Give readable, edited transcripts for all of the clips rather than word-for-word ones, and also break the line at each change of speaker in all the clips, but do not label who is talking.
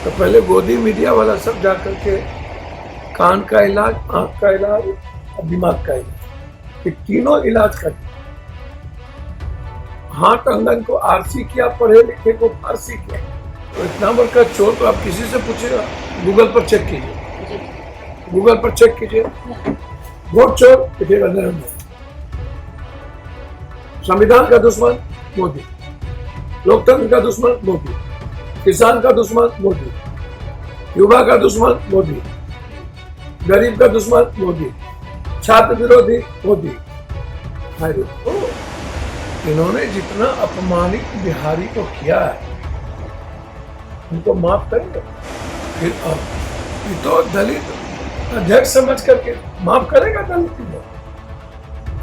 तो पहले गोदी मीडिया वाला सब जाकर के कान का इलाज, आंख का इलाज और दिमाग का इलाज, ये तीनों इलाज करें। हाथ अंगन को आरसी किया, पढ़े लिखे को फारसी किया। तो इतना बड़ का चोर तो आप किसी से पूछेगा, गूगल पर चेक कीजिए, गूगल पर चेक कीजिए। वोट चोर लिखेगा नरेंद्र मोदी, संविधान का दुश्मन मोदी, लोकतंत्र का दुश्मन मोदी, किसान का दुश्मन मोदी, युवा का दुश्मन मोदी, गरीब का दुश्मन मोदी, छात्र विरोधी मोदी। इन्होंने जितना अपमानित बिहारी को किया है उनको माफ करेंगे? फिर अब ये तो दलित अध्यक्ष समझ करके माफ करेगा दलित को?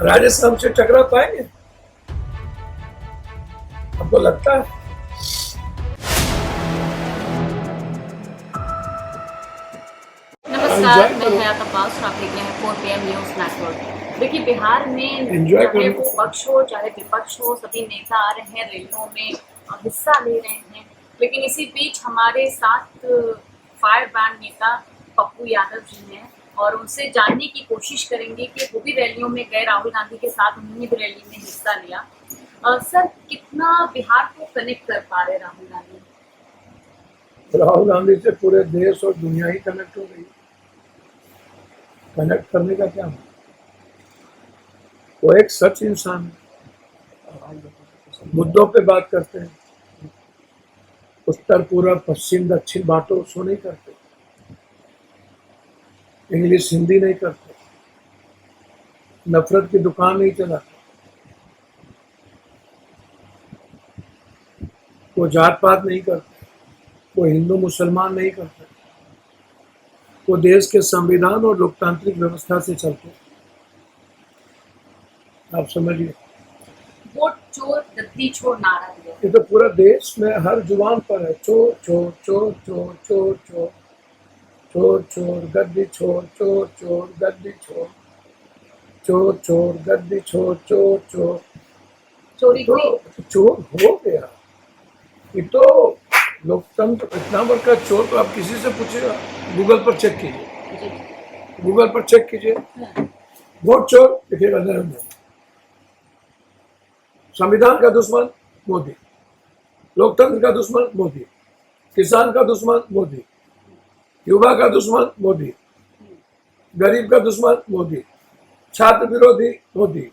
राजस्थान हमसे टकरा पाएंगे? आपको लगता है?
नमस्कार, मैं हयात अब्बास और आप देख रहे हैं 4 PM न्यूज नेटवर्क। देखिए, बिहार में चाहे वो पक्ष हो चाहे विपक्ष हो, सभी नेता आ रहे हैं, रैलियों में हिस्सा ले रहे हैं। लेकिन इसी बीच हमारे साथ फायर ब्रांड नेता पप्पू यादव जी हैं और उनसे जानने की कोशिश करेंगे कि वो भी रैलियों में गए, राहुल गांधी के साथ उन्होंने भी रैली में हिस्सा लिया। सर, कितना बिहार को कनेक्ट कर पा रहे राहुल गांधी?
राहुल गांधी से पूरे देश और दुनिया ही कनेक्ट हो गई। कनेक्ट करने का क्या, वो एक सच इंसान है, मुद्दों पे बात करते हैं, उत्तर पूर्व पश्चिम दक्षिण बांटो सो नहीं करते, इंग्लिश हिंदी नहीं करते, नफरत की दुकान नहीं चलाते, वो जात पात नहीं करते, वो हिंदू मुसलमान नहीं करते, वो देश के संविधान और लोकतांत्रिक व्यवस्था से चलते। आप समझिए,
वोट चोर गद्दी छोड़ नारा दिया।
ये तो पूरा देश में हर जुबान पर है, चोर चोर चोर चोर चोर चोर चोर चोर गद्दी छोड़, चोर चोर गद्दी छोड़, चोर चोर गद्दी छोड़, चोर चोर।
चोरी
तो चोर हो गया। ये तो लोकतंत्र इतना बड़ का चोर तो आप किसी से पूछेगा, गूगल पर चेक कीजिए, गूगल पर चेक कीजिए। वोट चोर लिखेगा नरेंद्र मोदी, संविधान का दुश्मन मोदी, लोकतंत्र का दुश्मन मोदी, किसान का दुश्मन मोदी, युवा का दुश्मन मोदी, गरीब का दुश्मन मोदी, छात्र विरोधी मोदी।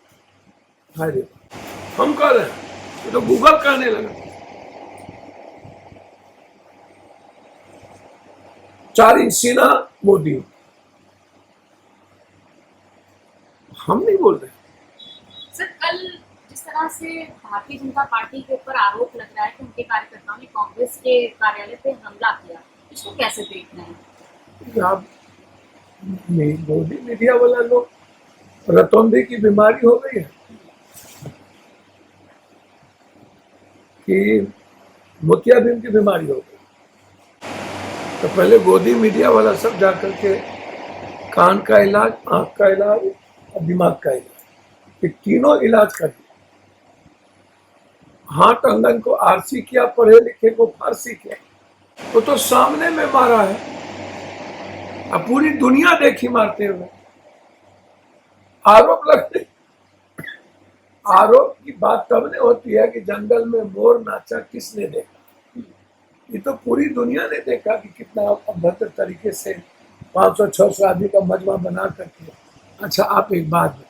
हम कह रहे हैं, तो गूगल कहने लगा। चार इंसीना मोदी, हम नहीं बोल रहे।
सर, कल जिस तरह से भारतीय जनता पार्टी के ऊपर आरोप लग रहा है कि उनके कार्यकर्ताओं ने कांग्रेस के कार्यालय पे हमला किया, इसको कैसे देख रहे हैं?
आप मोदी मीडिया वाला लोग रतौंधी की बीमारी हो गई है कि मोतियाबिंद की बीमारी हो गई। तो पहले गोदी मीडिया वाला सब जाकर के कान का इलाज, आंख का इलाज और दिमाग का इलाज, ये तीनों इलाज करिए। हाथ अंगन को आरसी किया, पढ़े लिखे को फारसी किया। वो तो सामने में मारा है, अब पूरी दुनिया देखी मारते हुए। आरोप लगते, आरोप की बात तब नहीं होती है कि जंगल में मोर नाचा किसने देखा। ये तो पूरी दुनिया ने देखा कि कितना अभद्र तरीके से 500-600 आदमी का मजमा बना करके। अच्छा, आप एक बात बताइए,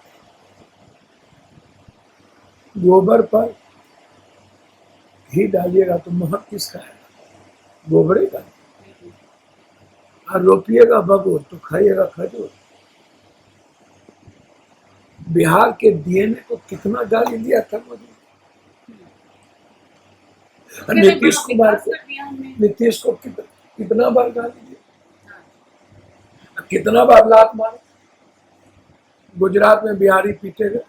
गोबर पर घी डालिएगा तो महक किसका है? गोबरे का। और रोपिएगा बगोर तो खाइएगा खजूर। बिहार के डीएनए को कितना गाली दिया था मोदी। नीतीश कुमार को, नीतीश को कितना बार गाली दिया, कितना बार लात मारा। गुजरात में बिहारी पीटे गए,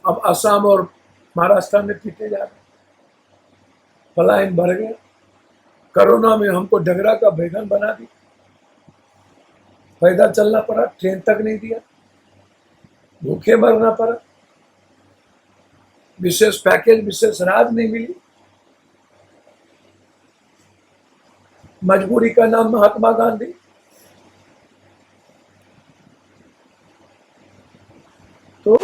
अब असम और महाराष्ट्र में पीटे जा रहे, पलायन बढ़ गया। कोरोना में हमको डगरा का बैगन बना दी, पैदल चलना पड़ा, ट्रेन तक नहीं दिया, भूखे मरना पड़ा, विशेष पैकेज, विशेष राहत नहीं मिली। मजबूरी का नाम महात्मा गांधी। तो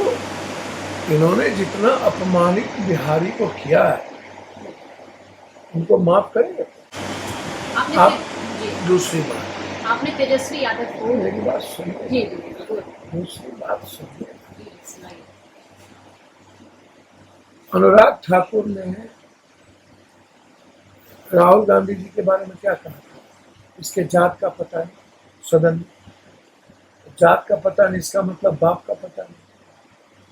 इन्होंने जितना अपमानित बिहारी को किया है, उनको माफ करेंगे।
आपने
आप
जी
दूसरी बात,
आपने तेजस्वी यादव को
मेरी बात सुनिए,
जी बिल्कुल
दूसरी बात सुनिए।
जी सुनाइए।
अनुराग ठाकुर ने राहुल गांधी जी के बारे में क्या कहा था? इसके जात का पता नहीं, सदन में जात का पता नहीं, इसका मतलब बाप का पता नहीं।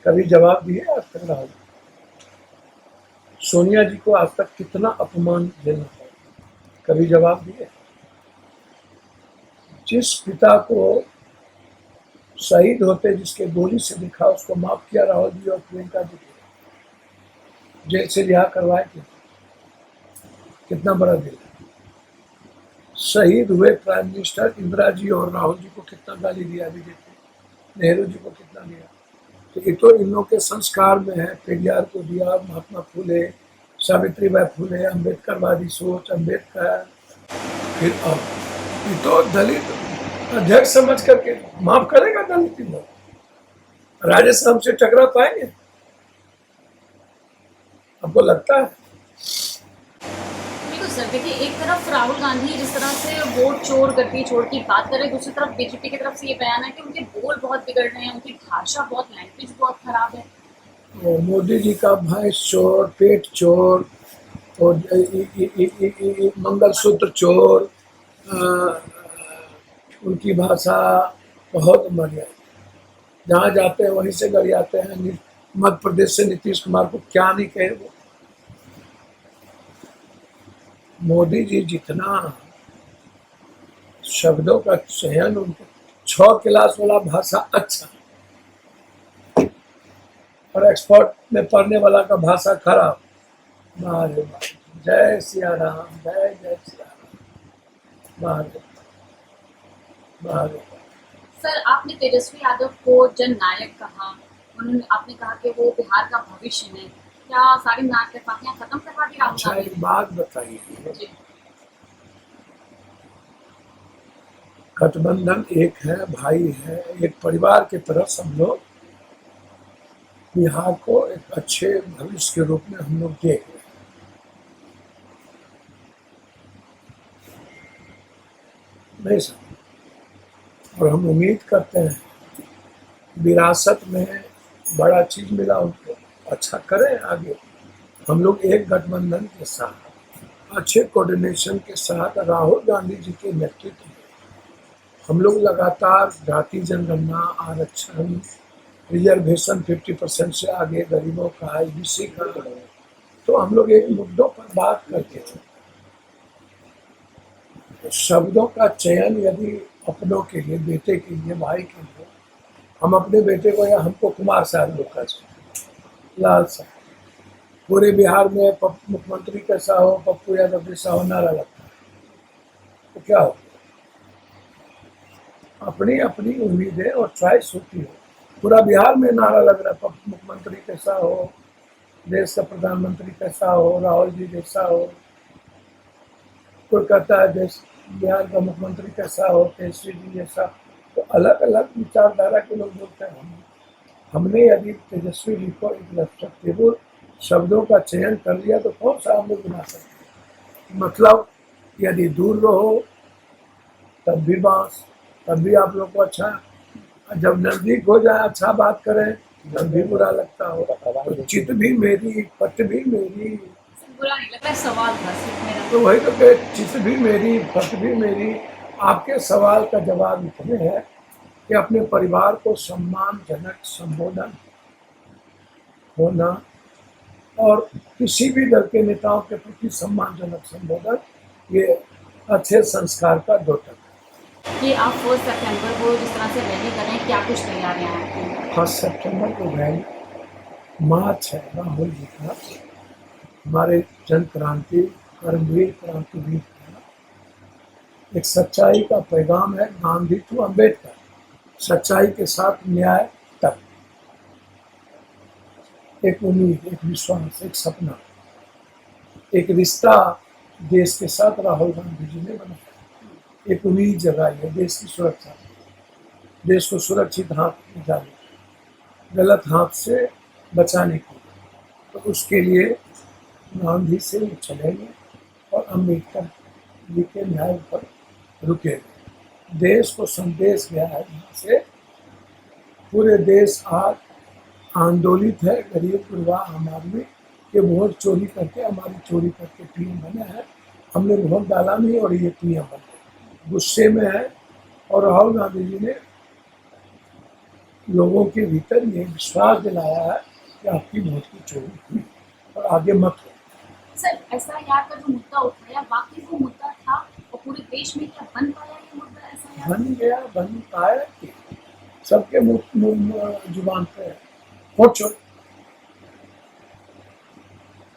कभी जवाब दिए आज तक राहुल? सोनिया जी को आज तक कितना अपमान झेलना पड़ा, कभी जवाब दिए? जिस पिता को शहीद होते जिसके गोली से दिखा, उसको माफ किया राहुल जी और प्रियंका जी को जेल से रिहा करवाए थे। कितना बड़ा दिल है। शहीद हुए प्राइम मिनिस्टर इंदिरा जी और राहुल जी को कितना गाली दिया बीजेपी, नेहरू जी को कितना दिया। तो ये तो इन लोगों के संस्कार में है। पेरियार को दिया, महात्मा फूले, सावित्रीबाई फूले, अम्बेडकरवादी सोच, अम्बेडकर। फिर अब ये तो दलित अध्यक्ष समझ करके माफ करेगा दलित लोग? राजस्थान से टकरा पाएंगे? आपको लगता है?
बिल्कुल सर, देखिए एक तरफ राहुल गांधी जिस तरह से वोट चोर गड्डी चोर की बात कर रहे हैं, दूसरी तरफ बीजेपी की तरफ से ये बयान है कि उनके बोल बहुत बिगड़ रहे हैं, उनकी भाषा बहुत, लैंग्वेज बहुत खराब है।
और मोदी जी का भैंस चोर, पेट चोर और मंगलसूत्र चोर, उनकी भाषा बहुत बढ़िया। जहाँ जाते हैं वहीं से गरियाते हैं। मध्य प्रदेश से नीतीश कुमार को क्या नहीं कहे वो। मोदी जी जितना शब्दों का चयन, उनके 6 क्लास वाला भाषा अच्छा और एक्सपर्ट में पढ़ने वाला का भाषा खराब। बारे बारे, जय सिया राम, जय जय सिया राम। बारे बारे।
सर, आपने तेजस्वी यादव को जननायक कहा, उन्होंने आपने कहा कि वो बिहार का भविष्य है। क्या सारी नाटकबाजियां खत्म करवा दी राहुल
अच्छा,
गांधी
एक बात बताइए,
जी?
गठबंधन एक है, भाई है, एक परिवार की तरह सब लोग बिहार को एक अच्छे भविष्य के रूप में हम लोग देख रहे हैं। नहीं सर, और हम उम्मीद करते हैं विरासत में बड़ा चीज मिला उनको, अच्छा करें आगे। हम लोग एक गठबंधन के साथ, अच्छे कोऑर्डिनेशन के साथ, राहुल गांधी जी के नेतृत्व में हम लोग लगातार जाति जनगणना, आरक्षण, रिजर्वेशन 50% से आगे, गरीबों का, IBC का, तो हम लोग एक मुद्दों पर बात करते थे। तो शब्दों का चयन यदि अपनों के लिए, बेटे के लिए, भाई के लिए, हम अपने बेटे को या हमको कुमार साहब लोग का लाल साहब, पूरे बिहार में मुख्यमंत्री कैसा हो, पप्पू यादव जैसा हो नारा लगता है, तो क्या हो? अपनी अपनी उम्मीदें और चॉइस होती है। पूरा बिहार में नारा लग रहा है, मुख्यमंत्री कैसा हो, देश का प्रधानमंत्री कैसा हो, राहुल जी जैसा हो। कोई कहता है देश बिहार का मुख्यमंत्री कैसा हो, केसरी जी जैसा। तो अलग अलग विचारधारा के लोग बोलते हैं। हमने यदि तेजस्वी जी को एक रेस्पेक्टेबल शब्दों का चयन कर लिया तो कौन सा हम लोग बना सकते? मतलब यदि दूर रहो तब भी बांस, तब भी आप लोग को अच्छा, जब नजदीक हो जाए अच्छा बात करें तब भी बुरा लगता हो। तो चित भी मेरी, पट भी मेरी।
बुरा नहीं लगता, सवाल था सिर्फ मेरा।
तो वही तो कहे, चित भी मेरी, पट भी मेरी। आपके सवाल का जवाब इतने है कि अपने परिवार को सम्मानजनक संबोधन होना और किसी भी दल के नेताओं के प्रति सम्मानजनक संबोधन, ये अच्छे संस्कार का द्योतक है।
कि आप 1 सितंबर को जिस तरह से रैली कर रहे हैं, क्या कुछ तैयारियां हैं?
1 सितंबर को रैली, मार्च है राहुल जी का, हमारे जन क्रांति, कर्मवीर, क्रांतिवीर का एक सच्चाई का पैगाम है। गांधी टू अम्बेडकर, सच्चाई के साथ न्याय तक। एक उम्मीद, एक विश्वास, एक सपना, एक रिश्ता देश के साथ राहुल गांधी जी ने बनाया। एक उम्मीद जगाई है देश की सुरक्षा, देश को सुरक्षित हाथ में डालने, गलत हाथ से बचाने की। तो उसके लिए गांधी से वो चलेंगे और अम्बेडकर जी के न्याय पर रुकेंगे। देश को संदेश गया है यहाँ से, पूरे देश आज आंदोलित है। गरीब गुरबा आम आदमी के वोट चोरी करके, हमारी चोरी करके पीएम बने हैं। हमने वोट डाला नहीं और ये पीएम बन गए, गुस्से में है। और राहुल गांधी जी ने लोगों के भीतर ये विश्वास दिलाया है कि आपकी वोट की चोरी हुई और आगे मत हो।
सर, एसआईआर का जो मुद्दा उठाया, वाकई वो मुद्दा था और पूरे देश में क्या बन पाया ये मुद्दा एसआईआर?
बन गया, बन पाया कि सबके मुंह जुबान पे है। वोट छोड़,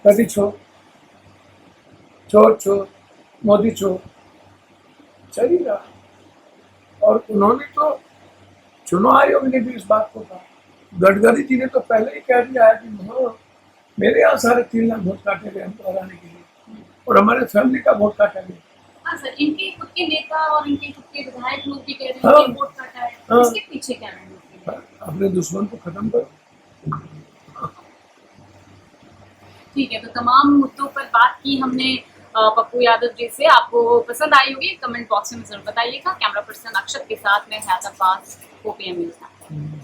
कभी छोड़, चोर चोर, मोदी चोर, चली रहा। और उन्होंने तो चुनाव आयोग ने भी इस बात को कहा। गडकरी जी ने तो पहले ही कह दिया है कि हाँ, मेरे यहाँ 3.5 लाख वोट काटे गए हमको हराने के लिए और हमारे फैमिली का वोट काटा गया।
हाँ सर, इनके खुद के नेता और इनके खुद के विधायक लोग भी कह रहे हैं
हाँ,
कि वोट काटा है।
हाँ,
इसके पीछे क्या रणनीति है?
अपने दुश्मन को खत्म करो।
ठीक है, तो तमाम मुद्दों पर बात की हमने पप्पू यादव जी से। आपको पसंद आई होगी, कमेंट बॉक्स में जरूर बताइएगा। कैमरा पर्सन अक्षत के साथ में हैदराबाद OPM न्यूज़।